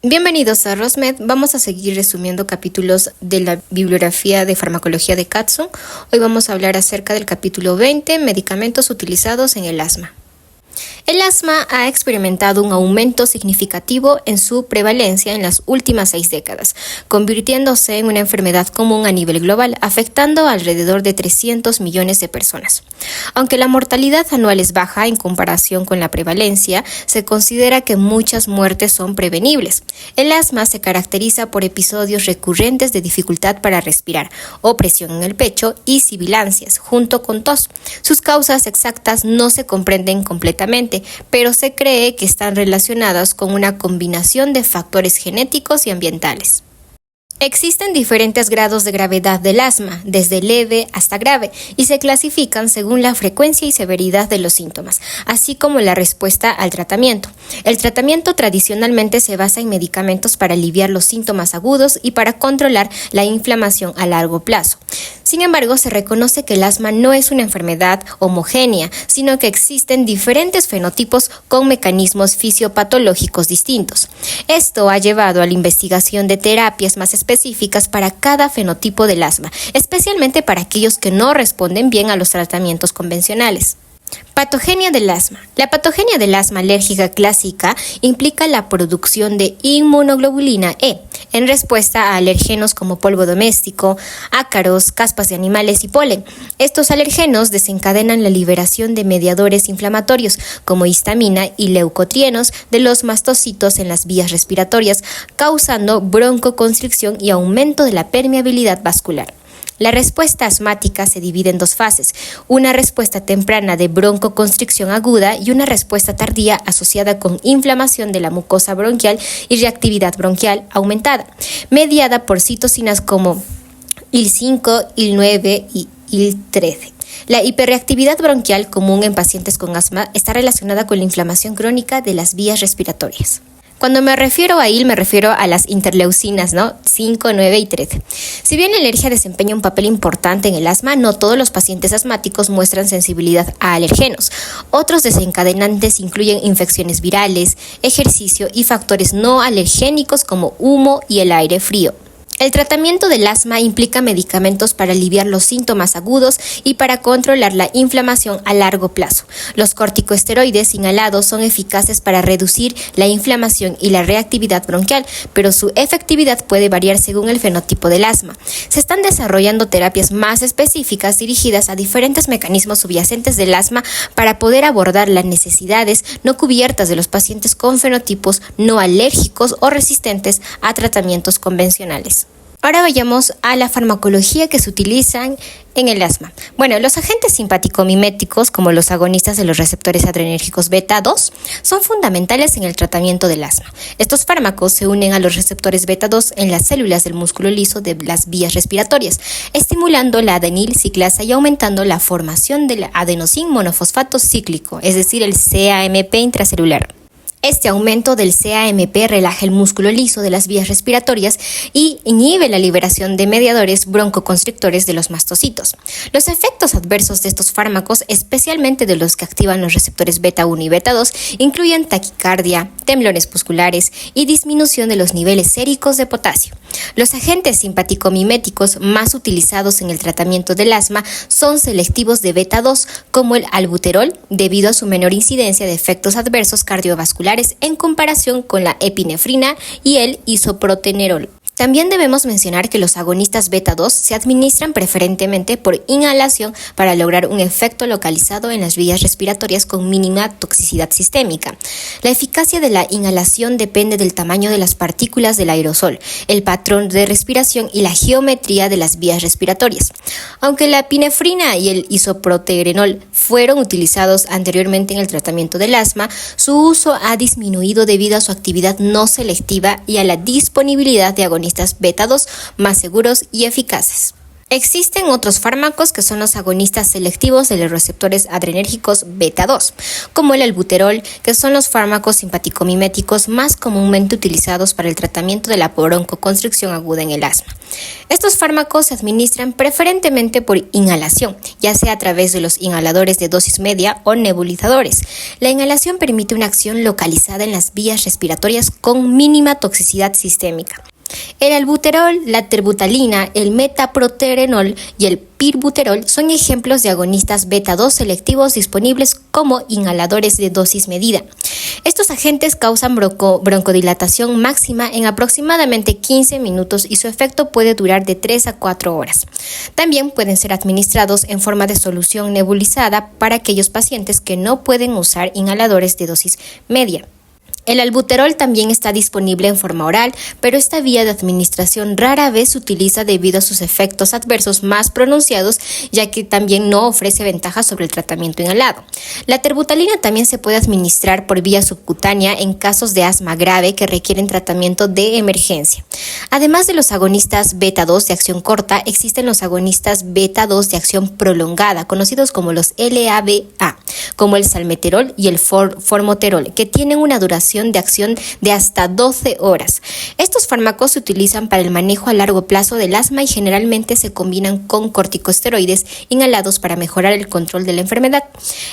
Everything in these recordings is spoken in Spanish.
Bienvenidos a RosMed. Vamos a seguir resumiendo capítulos de la bibliografía de farmacología de Katsun. Hoy vamos a hablar acerca del capítulo 20, medicamentos utilizados en el asma. El asma ha experimentado un aumento significativo en su prevalencia en las últimas 6 décadas, convirtiéndose en una enfermedad común a nivel global, afectando a alrededor de 300 millones de personas. Aunque la mortalidad anual es baja en comparación con la prevalencia, se considera que muchas muertes son prevenibles. El asma se caracteriza por episodios recurrentes de dificultad para respirar, opresión en el pecho y sibilancias, junto con tos. Sus causas exactas no se comprenden completamente, pero se cree que están relacionadas con una combinación de factores genéticos y ambientales. Existen diferentes grados de gravedad del asma, desde leve hasta grave, y se clasifican según la frecuencia y severidad de los síntomas, así como la respuesta al tratamiento. El tratamiento tradicionalmente se basa en medicamentos para aliviar los síntomas agudos y para controlar la inflamación a largo plazo. Sin embargo, se reconoce que el asma no es una enfermedad homogénea, sino que existen diferentes fenotipos con mecanismos fisiopatológicos distintos. Esto ha llevado a la investigación de terapias más específicas para cada fenotipo del asma, especialmente para aquellos que no responden bien a los tratamientos convencionales. Patogenia del asma. La patogenia del asma alérgica clásica implica la producción de inmunoglobulina E en respuesta a alergenos como polvo doméstico, ácaros, caspas de animales y polen. Estos alergenos desencadenan la liberación de mediadores inflamatorios como histamina y leucotrienos de los mastocitos en las vías respiratorias, causando broncoconstricción y aumento de la permeabilidad vascular. La respuesta asmática se divide en 2 fases, una respuesta temprana de broncoconstricción aguda y una respuesta tardía asociada con inflamación de la mucosa bronquial y reactividad bronquial aumentada, mediada por citocinas como IL-5, IL-9 y IL-13. La hiperreactividad bronquial común en pacientes con asma está relacionada con la inflamación crónica de las vías respiratorias. Cuando me refiero a IL, me refiero a las interleucinas, 5, 9 y 13. Si bien la alergia desempeña un papel importante en el asma, no todos los pacientes asmáticos muestran sensibilidad a alergenos. Otros desencadenantes incluyen infecciones virales, ejercicio y factores no alergénicos como humo y el aire frío. El tratamiento del asma implica medicamentos para aliviar los síntomas agudos y para controlar la inflamación a largo plazo. Los corticosteroides inhalados son eficaces para reducir la inflamación y la reactividad bronquial, pero su efectividad puede variar según el fenotipo del asma. Se están desarrollando terapias más específicas dirigidas a diferentes mecanismos subyacentes del asma para poder abordar las necesidades no cubiertas de los pacientes con fenotipos no alérgicos o resistentes a tratamientos convencionales. Ahora vayamos a la farmacología que se utilizan en el asma. Los agentes simpático-miméticos, como los agonistas de los receptores adrenérgicos beta 2, son fundamentales en el tratamiento del asma. Estos fármacos se unen a los receptores beta 2 en las células del músculo liso de las vías respiratorias, estimulando la adenil ciclasa y aumentando la formación del adenosín monofosfato cíclico, es decir, el CAMP intracelular. Este aumento del CAMP relaja el músculo liso de las vías respiratorias y inhibe la liberación de mediadores broncoconstrictores de los mastocitos. Los efectos adversos de estos fármacos, especialmente de los que activan los receptores beta 1 y beta 2, incluyen taquicardia, temblores musculares y disminución de los niveles séricos de potasio. Los agentes simpático-miméticos más utilizados en el tratamiento del asma son selectivos de beta 2, como el albuterol, debido a su menor incidencia de efectos adversos cardiovasculares en comparación con la epinefrina y el isoprotenerol. También debemos mencionar que los agonistas beta 2 se administran preferentemente por inhalación para lograr un efecto localizado en las vías respiratorias con mínima toxicidad sistémica. La eficacia de la inhalación depende del tamaño de las partículas del aerosol, el patrón de respiración y la geometría de las vías respiratorias. Aunque la epinefrina y el isoproterenol fueron utilizados anteriormente en el tratamiento del asma, su uso ha disminuido debido a su actividad no selectiva y a la disponibilidad de agonistas beta 2 más seguros y eficaces. Existen otros fármacos que son los agonistas selectivos de los receptores adrenérgicos beta 2, como el albuterol, que son los fármacos simpaticomiméticos más comúnmente utilizados para el tratamiento de la broncoconstricción aguda en el asma. Estos fármacos se administran preferentemente por inhalación, ya sea a través de los inhaladores de dosis media o nebulizadores. La inhalación permite una acción localizada en las vías respiratorias con mínima toxicidad sistémica. El albuterol, la terbutalina, el metaproterenol y el pirbuterol son ejemplos de agonistas beta 2 selectivos disponibles como inhaladores de dosis medida. Estos agentes causan broncodilatación máxima en aproximadamente 15 minutos y su efecto puede durar de 3 a 4 horas. También pueden ser administrados en forma de solución nebulizada para aquellos pacientes que no pueden usar inhaladores de dosis media. El albuterol también está disponible en forma oral, pero esta vía de administración rara vez se utiliza debido a sus efectos adversos más pronunciados, ya que también no ofrece ventajas sobre el tratamiento inhalado. La terbutalina también se puede administrar por vía subcutánea en casos de asma grave que requieren tratamiento de emergencia. Además de los agonistas beta 2 de acción corta, existen los agonistas beta 2 de acción prolongada, conocidos como los LABA, como el salmeterol y el formoterol, que tienen una duración de acción de hasta 12 horas. Estos fármacos se utilizan para el manejo a largo plazo del asma y generalmente se combinan con corticosteroides inhalados para mejorar el control de la enfermedad.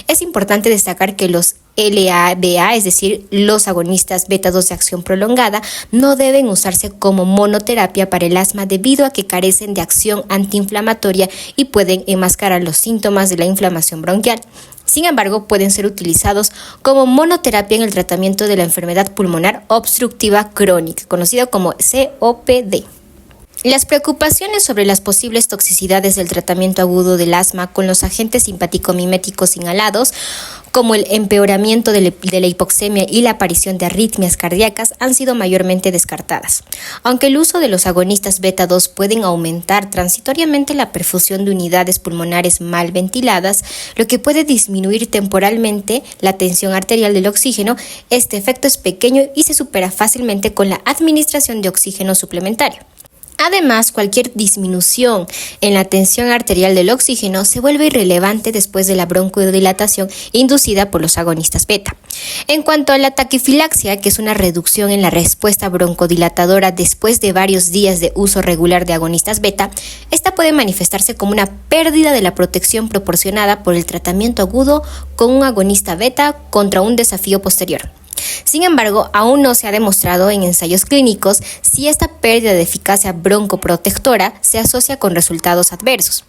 Es importante destacar que los LABA, es decir, los agonistas beta 2 de acción prolongada, no deben usarse como monoterapia para el asma debido a que carecen de acción antiinflamatoria y pueden enmascarar los síntomas de la inflamación bronquial. Sin embargo, pueden ser utilizados como monoterapia en el tratamiento de la enfermedad pulmonar obstructiva crónica, conocida como COPD. Las preocupaciones sobre las posibles toxicidades del tratamiento agudo del asma con los agentes simpaticomiméticos inhalados, como el empeoramiento de la hipoxemia y la aparición de arritmias cardíacas, han sido mayormente descartadas. Aunque el uso de los agonistas beta 2 pueden aumentar transitoriamente la perfusión de unidades pulmonares mal ventiladas, lo que puede disminuir temporalmente la tensión arterial del oxígeno, este efecto es pequeño y se supera fácilmente con la administración de oxígeno suplementario. Además, cualquier disminución en la tensión arterial del oxígeno se vuelve irrelevante después de la broncodilatación inducida por los agonistas beta. En cuanto a la taquifilaxia, que es una reducción en la respuesta broncodilatadora después de varios días de uso regular de agonistas beta, esta puede manifestarse como una pérdida de la protección proporcionada por el tratamiento agudo con un agonista beta contra un desafío posterior. Sin embargo, aún no se ha demostrado en ensayos clínicos si esta pérdida de eficacia broncoprotectora se asocia con resultados adversos.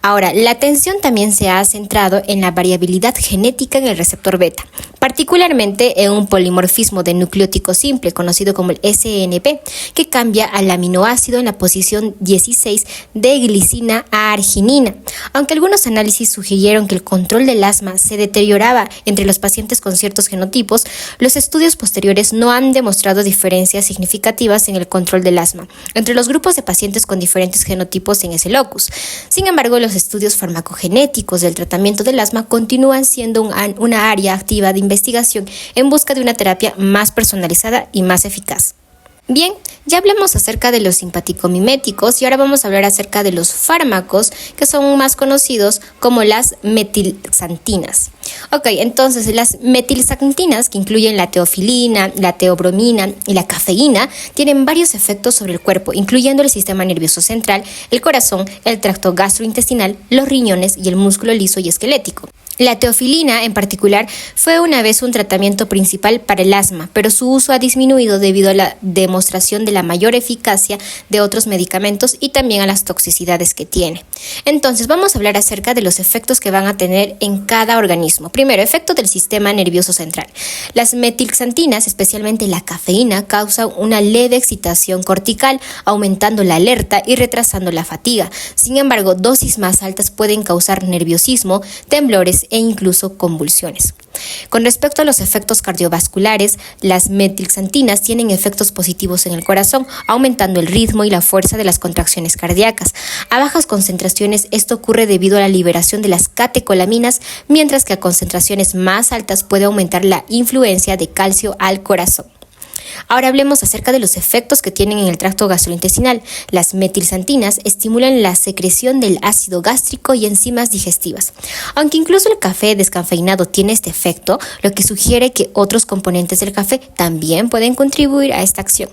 Ahora, la atención también se ha centrado en la variabilidad genética en el receptor beta, particularmente en un polimorfismo de nucleótido simple conocido como el SNP, que cambia al aminoácido en la posición 16 de glicina a arginina. Aunque algunos análisis sugirieron que el control del asma se deterioraba entre los pacientes con ciertos genotipos, los estudios posteriores no han demostrado diferencias significativas en el control del asma entre los grupos de pacientes con diferentes genotipos en ese locus. Sin embargo, los estudios farmacogenéticos del tratamiento del asma continúan siendo una área activa de investigación en busca de una terapia más personalizada y más eficaz. Bien, ya hablamos acerca de los simpaticomiméticos y ahora vamos a hablar acerca de los fármacos que son más conocidos como las metilxantinas. Entonces las metilxantinas, que incluyen la teofilina, la teobromina y la cafeína, tienen varios efectos sobre el cuerpo, incluyendo el sistema nervioso central, el corazón, el tracto gastrointestinal, los riñones y el músculo liso y esquelético. La teofilina, en particular, fue una vez un tratamiento principal para el asma, pero su uso ha disminuido debido a la demostración de la mayor eficacia de otros medicamentos y también a las toxicidades que tiene. Entonces, vamos a hablar acerca de los efectos que van a tener en cada organismo. Primero, efecto del sistema nervioso central. Las metilxantinas, especialmente la cafeína, causan una leve excitación cortical, aumentando la alerta y retrasando la fatiga. Sin embargo, dosis más altas pueden causar nerviosismo, temblores e incluso convulsiones. Con respecto a los efectos cardiovasculares, las metilxantinas tienen efectos positivos en el corazón, aumentando el ritmo y la fuerza de las contracciones cardíacas. A bajas concentraciones, esto ocurre debido a la liberación de las catecolaminas, mientras que a concentraciones más altas puede aumentar la influencia de calcio al corazón. Ahora hablemos acerca de los efectos que tienen en el tracto gastrointestinal. Las metilsantinas estimulan la secreción del ácido gástrico y enzimas digestivas. Aunque incluso el café descafeinado tiene este efecto, lo que sugiere que otros componentes del café también pueden contribuir a esta acción.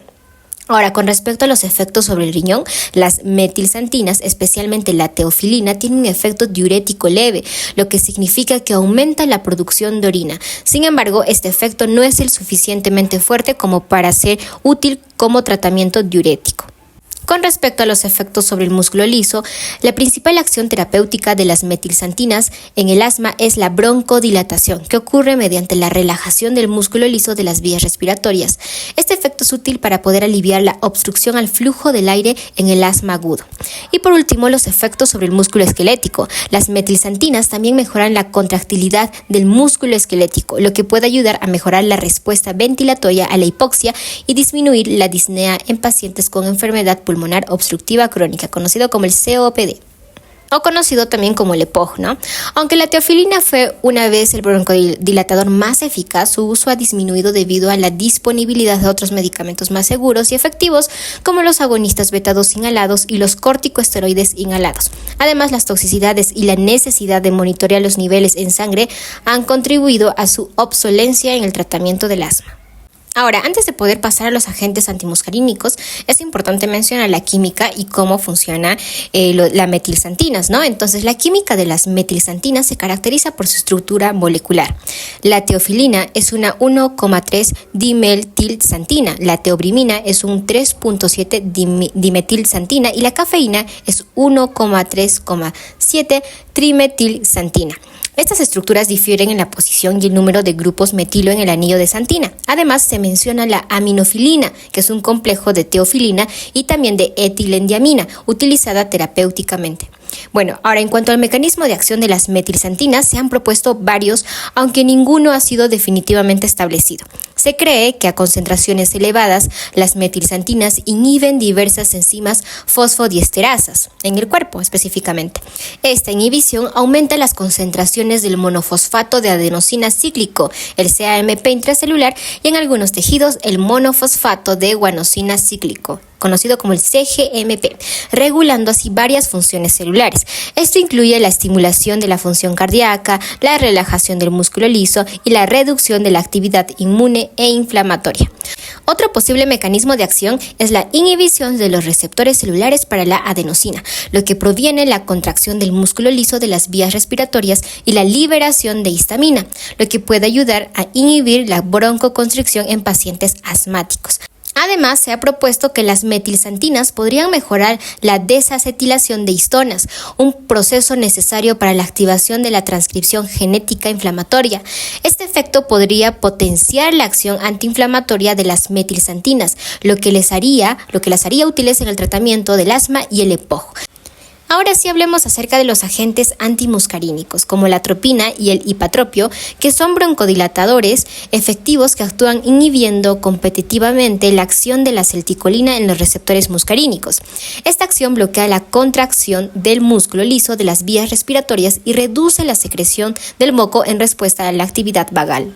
Ahora, con respecto a los efectos sobre el riñón, las metilsantinas, especialmente la teofilina, tienen un efecto diurético leve, lo que significa que aumenta la producción de orina. Sin embargo, este efecto no es el suficientemente fuerte como para ser útil como tratamiento diurético. Con respecto a los efectos sobre el músculo liso, la principal acción terapéutica de las metilsantinas en el asma es la broncodilatación, que ocurre mediante la relajación del músculo liso de las vías respiratorias. Este efecto es útil para poder aliviar la obstrucción al flujo del aire en el asma agudo. Y por último, los efectos sobre el músculo esquelético. Las metilsantinas también mejoran la contractilidad del músculo esquelético, lo que puede ayudar a mejorar la respuesta ventilatoria a la hipoxia y disminuir la disnea en pacientes con enfermedad pulmonar obstructiva crónica, conocido como el COPD, o conocido también como el EPOG, ¿no? Aunque la teofilina fue una vez el broncodilatador más eficaz, su uso ha disminuido debido a la disponibilidad de otros medicamentos más seguros y efectivos, como los agonistas beta-2 inhalados y los corticosteroides inhalados. Además, las toxicidades y la necesidad de monitorear los niveles en sangre han contribuido a su obsolencia en el tratamiento del asma. Ahora, antes de poder pasar a los agentes antimuscarínicos, es importante mencionar la química y cómo funciona las metilsantinas, ¿no? Entonces, la química de las metilsantinas se caracteriza por su estructura molecular. La teofilina es una 1,3 dimetilsantina, la teobrimina es un 3,7 dimetilsantina y la cafeína es 1,3,7 trimetilsantina. Estas estructuras difieren en la posición y el número de grupos metilo en el anillo de santina. Además, se menciona la aminofilina, que es un complejo de teofilina y también de etilendiamina, utilizada terapéuticamente. Bueno, ahora en cuanto al mecanismo de acción de las metilsantinas, se han propuesto varios, aunque ninguno ha sido definitivamente establecido. Se cree que a concentraciones elevadas, las metilsantinas inhiben diversas enzimas fosfodiesterasas, en el cuerpo específicamente. Esta inhibición aumenta las concentraciones del monofosfato de adenosina cíclico, el CAMP intracelular, y en algunos tejidos el monofosfato de guanosina cíclico, conocido como el CGMP, regulando así varias funciones celulares. Esto incluye la estimulación de la función cardíaca, la relajación del músculo liso y la reducción de la actividad inmune e inflamatoria. Otro posible mecanismo de acción es la inhibición de los receptores celulares para la adenosina, lo que proviene de la contracción del músculo liso de las vías respiratorias y la liberación de histamina, lo que puede ayudar a inhibir la broncoconstricción en pacientes asmáticos. Además, se ha propuesto que las metilsantinas podrían mejorar la desacetilación de histonas, un proceso necesario para la activación de la transcripción genética inflamatoria. Este efecto podría potenciar la acción antiinflamatoria de las metilsantinas, lo que las haría útiles en el tratamiento del asma y el EPOG. Ahora sí hablemos acerca de los agentes antimuscarínicos, como la atropina y el hipatropio, que son broncodilatadores efectivos que actúan inhibiendo competitivamente la acción de la acetilcolina en los receptores muscarínicos. Esta acción bloquea la contracción del músculo liso de las vías respiratorias y reduce la secreción del moco en respuesta a la actividad vagal.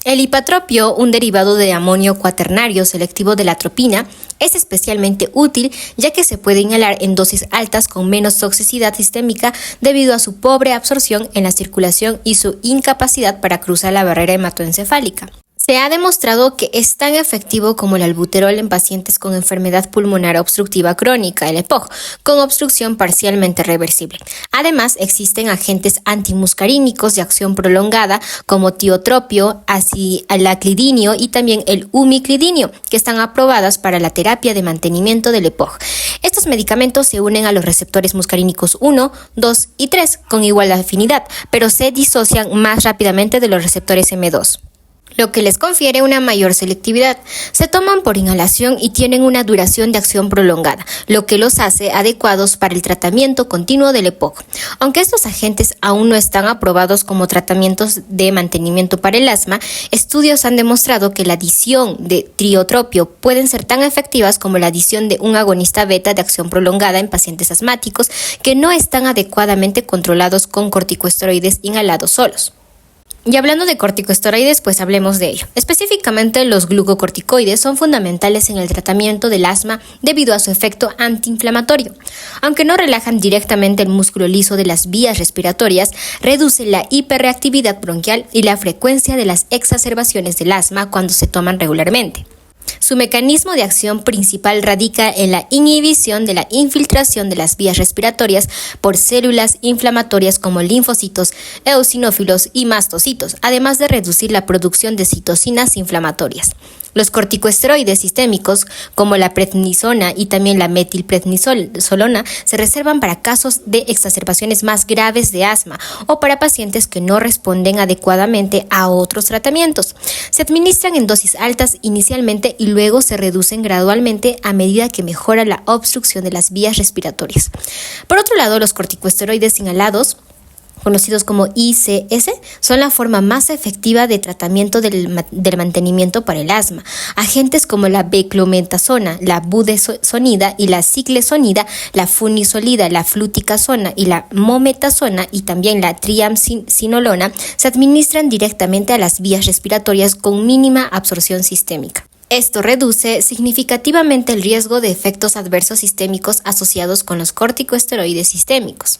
El hipatropio, un derivado de amonio cuaternario selectivo de la atropina, es especialmente útil ya que se puede inhalar en dosis altas con menos toxicidad sistémica debido a su pobre absorción en la circulación y su incapacidad para cruzar la barrera hematoencefálica. Se ha demostrado que es tan efectivo como el albuterol en pacientes con enfermedad pulmonar obstructiva crónica, el EPOG, con obstrucción parcialmente reversible. Además, existen agentes antimuscarínicos de acción prolongada como tiotropio, acilaclidinio y también el umiclidinio, que están aprobadas para la terapia de mantenimiento del EPOG. Estos medicamentos se unen a los receptores muscarínicos 1, 2 y 3 con igual afinidad, pero se disocian más rápidamente de los receptores M2. Lo que les confiere una mayor selectividad. Se toman por inhalación y tienen una duración de acción prolongada, lo que los hace adecuados para el tratamiento continuo del EPOG. Aunque estos agentes aún no están aprobados como tratamientos de mantenimiento para el asma, estudios han demostrado que la adición de triotropio pueden ser tan efectivas como la adición de un agonista beta de acción prolongada en pacientes asmáticos que no están adecuadamente controlados con corticosteroides inhalados solos. Y hablando de corticosteroides, pues hablemos de ello. Específicamente, los glucocorticoides son fundamentales en el tratamiento del asma debido a su efecto antiinflamatorio. Aunque no relajan directamente el músculo liso de las vías respiratorias, reducen la hiperreactividad bronquial y la frecuencia de las exacerbaciones del asma cuando se toman regularmente. Su mecanismo de acción principal radica en la inhibición de la infiltración de las vías respiratorias por células inflamatorias como linfocitos, eosinófilos y mastocitos, además de reducir la producción de citocinas inflamatorias. Los corticosteroides sistémicos, como la prednisona y también la metilprednisolona, se reservan para casos de exacerbaciones más graves de asma o para pacientes que no responden adecuadamente a otros tratamientos. Se administran en dosis altas inicialmente y luego se reducen gradualmente a medida que mejora la obstrucción de las vías respiratorias. Por otro lado, los corticosteroides inhalados, conocidos como ICS, son la forma más efectiva de tratamiento del mantenimiento para el asma. Agentes como la beclometasona, la budesonida y la ciclesonida, la funisolida, la fluticasona y la mometasona y también la triamcinolona se administran directamente a las vías respiratorias con mínima absorción sistémica. Esto reduce significativamente el riesgo de efectos adversos sistémicos asociados con los corticosteroides sistémicos.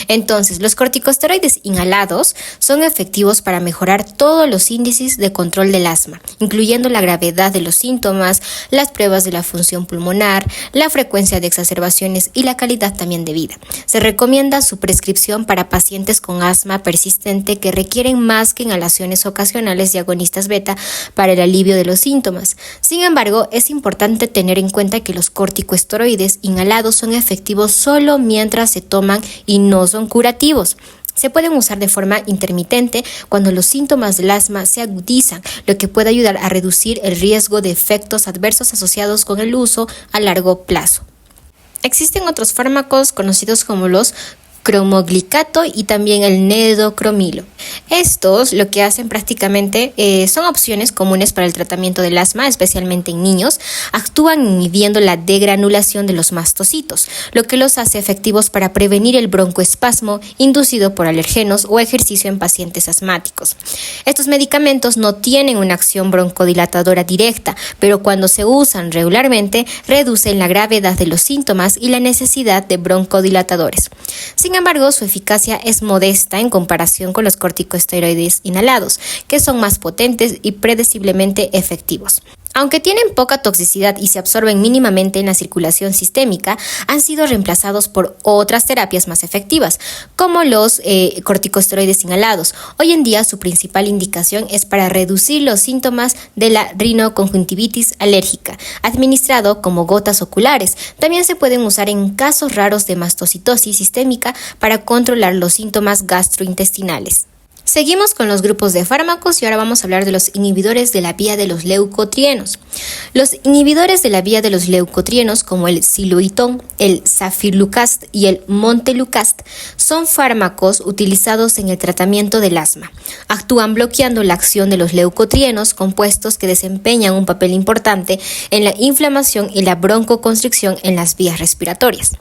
Entonces, los corticosteroides inhalados son efectivos para mejorar todos los índices de control del asma, incluyendo la gravedad de los síntomas, las pruebas de la función pulmonar, la frecuencia de exacerbaciones y la calidad también de vida. Se recomienda su prescripción para pacientes con asma persistente que requieren más que inhalaciones ocasionales de agonistas beta para el alivio de los síntomas. Sin embargo, es importante tener en cuenta que los corticosteroides inhalados son efectivos solo mientras se toman y no son curativos. Se pueden usar de forma intermitente cuando los síntomas del asma se agudizan, lo que puede ayudar a reducir el riesgo de efectos adversos asociados con el uso a largo plazo. Existen otros fármacos conocidos como los cromoglicato y también el nedocromilo. Estos lo que hacen prácticamente son opciones comunes para el tratamiento del asma, especialmente en niños. Actúan inhibiendo la degranulación de los mastocitos, lo que los hace efectivos para prevenir el broncoespasmo inducido por alergenos o ejercicio en pacientes asmáticos. Estos medicamentos no tienen una acción broncodilatadora directa, pero cuando se usan regularmente reducen la gravedad de los síntomas y la necesidad de broncodilatadores. Sin embargo, su eficacia es modesta en comparación con los corticosteroides inhalados, que son más potentes y predeciblemente efectivos. Aunque tienen poca toxicidad y se absorben mínimamente en la circulación sistémica, han sido reemplazados por otras terapias más efectivas, como los corticosteroides inhalados. Hoy en día su principal indicación es para reducir los síntomas de la rinoconjuntivitis alérgica, administrado como gotas oculares. También se pueden usar en casos raros de mastocitosis sistémica para controlar los síntomas gastrointestinales. Seguimos con los grupos de fármacos y ahora vamos a hablar de los inhibidores de la vía de los leucotrienos. Los inhibidores de la vía de los leucotrienos, como el siloitón, el safirlukast y el montelukast, son fármacos utilizados en el tratamiento del asma. Actúan bloqueando la acción de los leucotrienos, compuestos que desempeñan un papel importante en la inflamación y la broncoconstricción en las vías respiratorias.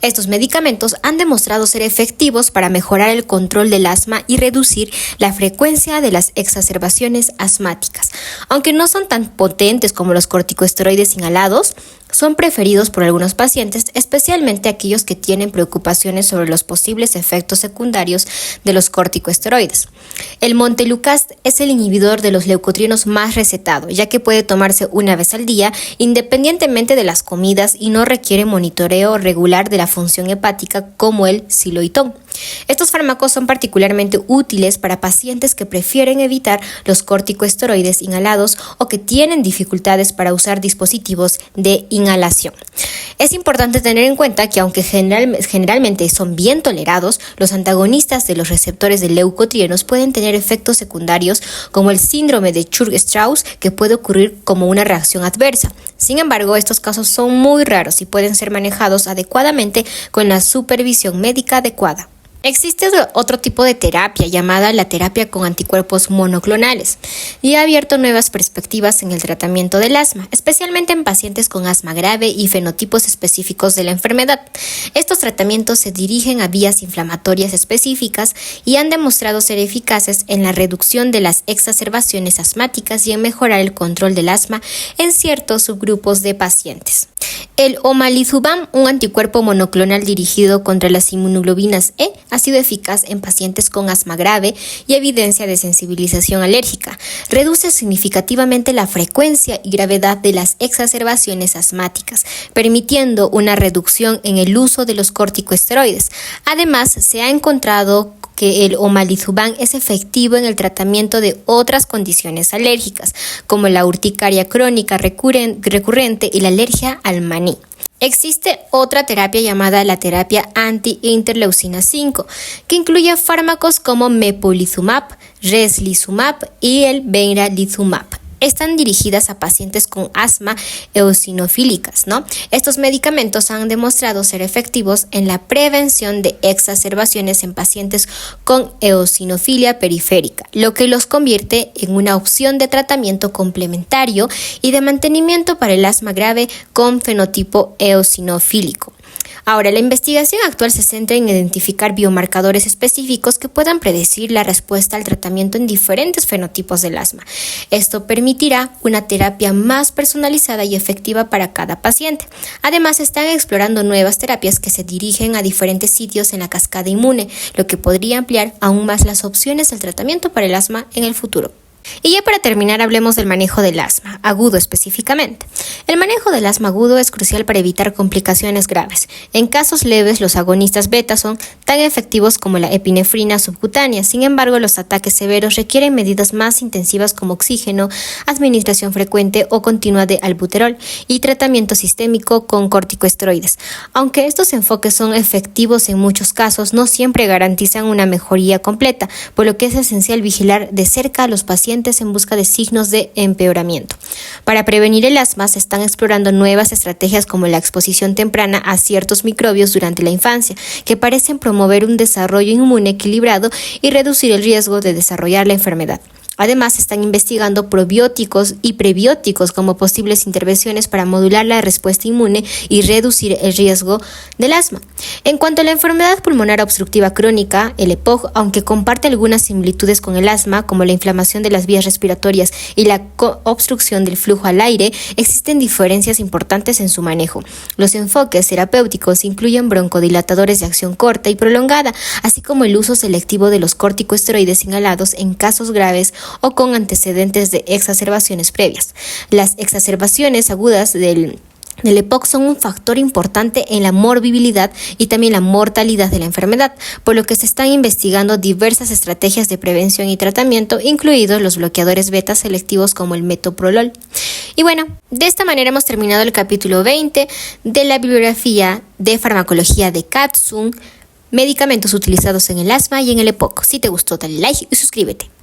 Estos medicamentos han demostrado ser efectivos para mejorar el control del asma y reducir la frecuencia de las exacerbaciones asmáticas. Aunque no son tan potentes como los corticosteroides inhalados, son preferidos por algunos pacientes, especialmente aquellos que tienen preocupaciones sobre los posibles efectos secundarios de los corticosteroides. El montelukast es el inhibidor de los leucotrienos más recetado, ya que puede tomarse una vez al día, independientemente de las comidas, y no requiere monitoreo regular de la función hepática como el siloitón. Estos fármacos son particularmente útiles para pacientes que prefieren evitar los corticosteroides inhalados o que tienen dificultades para usar dispositivos de inhalación. Es importante tener en cuenta que aunque generalmente son bien tolerados, los antagonistas de los receptores de leucotrienos pueden tener efectos secundarios como el síndrome de Churg-Strauss, que puede ocurrir como una reacción adversa. Sin embargo, estos casos son muy raros y pueden ser manejados adecuadamente con la supervisión médica adecuada. Existe otro tipo de terapia llamada la terapia con anticuerpos monoclonales y ha abierto nuevas perspectivas en el tratamiento del asma, especialmente en pacientes con asma grave y fenotipos específicos de la enfermedad. Estos tratamientos se dirigen a vías inflamatorias específicas y han demostrado ser eficaces en la reducción de las exacerbaciones asmáticas y en mejorar el control del asma en ciertos subgrupos de pacientes. El omalizumab, un anticuerpo monoclonal dirigido contra las inmunoglobinas E, ha sido eficaz en pacientes con asma grave y evidencia de sensibilización alérgica. Reduce significativamente la frecuencia y gravedad de las exacerbaciones asmáticas, permitiendo una reducción en el uso de los corticosteroides. Además, se ha encontrado que el omalizumab es efectivo en el tratamiento de otras condiciones alérgicas, como la urticaria crónica recurrente y la alergia al maní. Existe otra terapia llamada la terapia anti-interleucina 5, que incluye fármacos como mepolizumab, reslizumab y el benralizumab. Están dirigidas a pacientes con asma eosinofílicas, ¿no? Estos medicamentos han demostrado ser efectivos en la prevención de exacerbaciones en pacientes con eosinofilia periférica, lo que los convierte en una opción de tratamiento complementario y de mantenimiento para el asma grave con fenotipo eosinofílico. Ahora, la investigación actual se centra en identificar biomarcadores específicos que puedan predecir la respuesta al tratamiento en diferentes fenotipos del asma. Esto permitirá una terapia más personalizada y efectiva para cada paciente. Además, están explorando nuevas terapias que se dirigen a diferentes sitios en la cascada inmune, lo que podría ampliar aún más las opciones del tratamiento para el asma en el futuro. Y ya para terminar, hablemos del manejo del asma, agudo específicamente. El manejo del asma agudo es crucial para evitar complicaciones graves. En casos leves, los agonistas beta son tan efectivos como la epinefrina subcutánea. Sin embargo, los ataques severos requieren medidas más intensivas como oxígeno, administración frecuente o continua de albuterol y tratamiento sistémico con corticosteroides. Aunque estos enfoques son efectivos en muchos casos, no siempre garantizan una mejoría completa, por lo que es esencial vigilar de cerca a los pacientes en busca de signos de empeoramiento. Para prevenir el asma, se están explorando nuevas estrategias como la exposición temprana a ciertos microbios durante la infancia, que parecen promover un desarrollo inmune equilibrado y reducir el riesgo de desarrollar la enfermedad. Además, se están investigando probióticos y prebióticos como posibles intervenciones para modular la respuesta inmune y reducir el riesgo del asma. En cuanto a la enfermedad pulmonar obstructiva crónica, el EPOC, aunque comparte algunas similitudes con el asma, como la inflamación de las vías respiratorias y la obstrucción del flujo al aire, existen diferencias importantes en su manejo. Los enfoques terapéuticos incluyen broncodilatadores de acción corta y prolongada, así como el uso selectivo de los corticosteroides inhalados en casos graves o con antecedentes de exacerbaciones previas. Las exacerbaciones agudas del EPOC son un factor importante en la morbilidad y también la mortalidad de la enfermedad, por lo que se están investigando diversas estrategias de prevención y tratamiento, incluidos los bloqueadores beta selectivos como el metoprolol. Y bueno, de esta manera hemos terminado el capítulo 20 de la bibliografía de farmacología de Katzun, medicamentos utilizados en el asma y en el EPOC. Si te gustó, dale like y suscríbete.